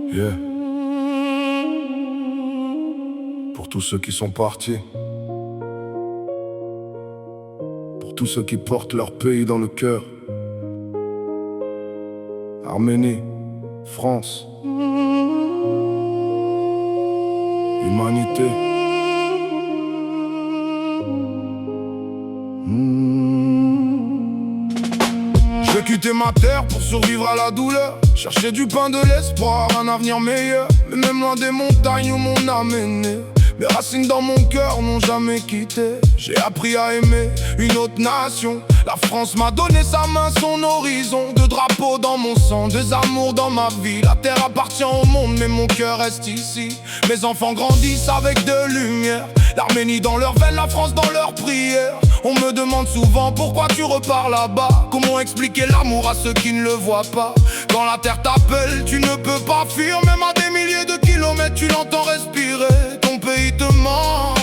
Yeah. Pour tous ceux qui sont partis, pour tous ceux qui portent leur pays dans le cœur. Arménie, France, humanité. Je vais quitter ma terre pour survivre à la douleur, chercher du pain, de l'espoir, un avenir meilleur. Mais même loin des montagnes où mon âme est née, mes racines dans mon cœur n'ont jamais quitté. J'ai appris à aimer une autre nation. La France m'a donné sa main, son horizon. Deux drapeaux dans mon sang, deux amours dans ma vie. La terre appartient au monde, mais mon cœur reste ici. Mes enfants grandissent avec de lumière, l'Arménie dans leurs veines, la France dans leurs prières. On me demande souvent pourquoi tu repars là-bas. Comment expliquer l'amour à ceux qui ne le voient pas? Quand la terre t'appelle, tu ne peux pas fuir. Même à des milliers de kilomètres, tu l'entends respirer. Ton pays te manque,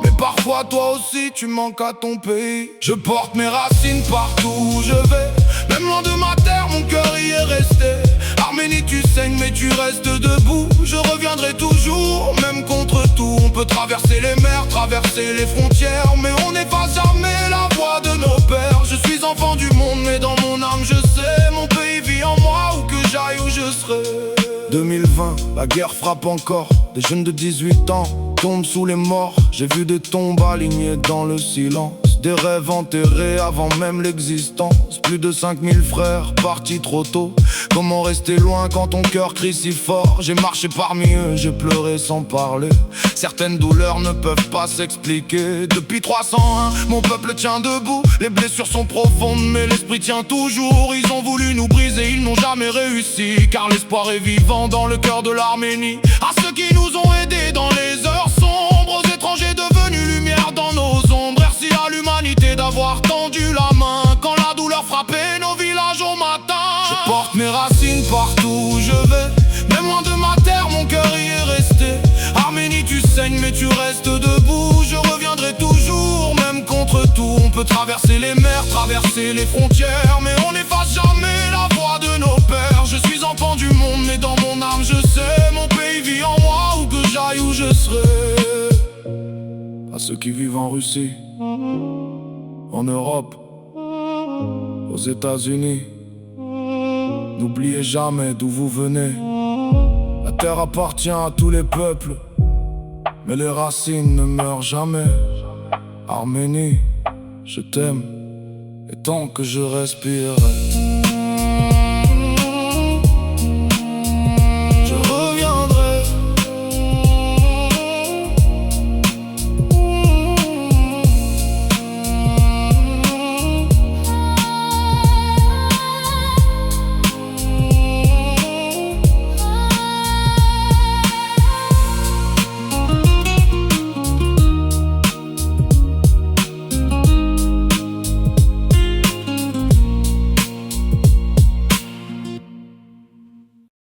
mais parfois toi aussi tu manques à ton pays. Je porte mes racines partout où je vais, même loin de ma terre, mon cœur y est resté. Arménie, tu saignes mais tu restes debout. Je reviendrai toujours, même contre tout. On peut traverser les mers, traverser les frontières, mais on n'efface jamais la voix de nos pères. Je suis enfant du monde, mais dans mon âme je sais, mon pays vit en moi, où que j'aille, où je serai. 2020, la guerre frappe encore. Des jeunes de 18 ans tombent sous les morts. J'ai vu des tombes alignées dans le silence, des rêves enterrés avant même l'existence. Plus de 5000 frères partis trop tôt. Comment rester loin quand ton cœur crie si fort? J'ai marché parmi eux, j'ai pleuré sans parler. Certaines douleurs ne peuvent pas s'expliquer. Depuis 301, mon peuple tient debout. Les blessures sont profondes, mais l'esprit tient toujours. Ils ont voulu nous briser, ils n'ont jamais réussi, car l'espoir est vivant dans le cœur de l'Arménie. À ceux qui nous ont aidés dans les heures sombres, aux étrangers devenus lumière dans nos ombres. Merci à l'humanité d'avoir tendu la main quand la douleur frappait nos villages au matin. Je porte mes racines partout où je vais, même loin de ma terre, mon cœur y est resté. Arménie, tu saignes mais tu restes debout. Je reviendrai toujours, même contre tout. On peut traverser les mers, traverser les frontières, mais on n'efface jamais la voix de nos pères. Je suis enfant du monde, mais dans mon âme je sais, mon pays vit en moi, où que j'aille, où je serai. À ceux qui vivent en Russie, en Europe, aux États-Unis, n'oubliez jamais d'où vous venez. La terre appartient à tous les peuples, mais les racines ne meurent jamais. Arménie, je t'aime, et tant que je respirerai.